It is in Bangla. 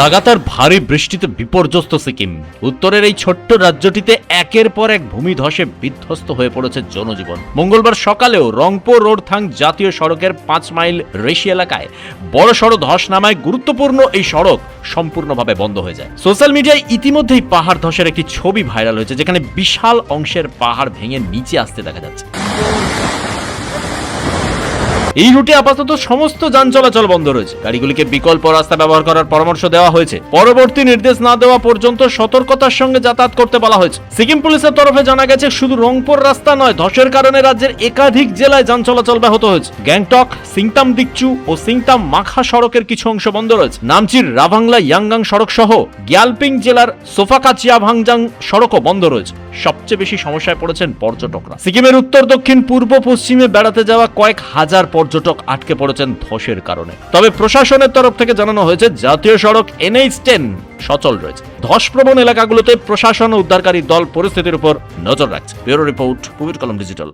লাগাতার ভারী বৃষ্টিতে বিপর্যস্ত সিকিম। উত্তরের এই ছোট্ট রাজ্যটিতে একের পর এক ভূমিধসে বিধ্বস্ত হয়ে পড়েছে জনজীবন। মঙ্গলবার সকালেও রংপো রোডথাং জাতীয় সড়কের 5 মাইল রেশি এলাকায় বড়সড় ধস নামায় গুরুত্বপূর্ণ এই সড়ক সম্পূর্ণভাবে বন্ধ হয়ে যায়। সোশ্যাল মিডিয়ায় ইতিমধ্যেই পাহাড় ধসের একটি ছবি ভাইরাল হয়েছে, যেখানে বিশাল অংশের পাহাড় ভেঙে নিচে আসতে দেখা যাচ্ছে। এই রুটে আপাতত সমস্ত যান চলাচল বন্ধ রয়েছে। গাড়িগুলিকে বিকল্প রাস্তা ব্যবহার করার পরামর্শ দেওয়া হয়েছে। পরবর্তী নির্দেশ না দেওয়া পর্যন্ত সতর্কতার সঙ্গে যাতায়াত করতে বলা হয়েছে। সিকিম পুলিশের তরফে জানা গেছে, শুধু রংপুর রাস্তা নয়, ধসের কারণে রাজ্যের একাধিক জেলায় যান চলাচল ব্যাহত হয়েছে। গ্যাংটক, সিংতাম দিকচু ও সিংতাম মাখা সড়কের কিছু অংশ বন্ধ রয়েছে। নামচির রাভাংলা ইয়াংগাং সড়ক সহ গ্যালপিং জেলার সোফাকাচিয়া ভাংজাং সড়কও বন্ধ রয়েছে। সবচেয়ে বেশি সমস্যায় পড়েছেন পর্যটকরা। সিকিমের উত্তর, দক্ষিণ, পূর্ব, পশ্চিমে বেড়াতে যাওয়া কয়েক হাজার পর্যটক আটকে পড়েছেন ধসের কারণে। তবে প্রশাসনের তরফ থেকে জানানো হয়েছে, জাতীয় সড়ক NH10 সচল রয়েছে। ধসপ্রবণ এলাকাগুলোতে প্রশাসন ও উদ্ধারকারী দল পরিস্থিতির উপর নজর রাখছে। ব্যুরো রিপোর্ট, পবির কলম ডিজিটাল।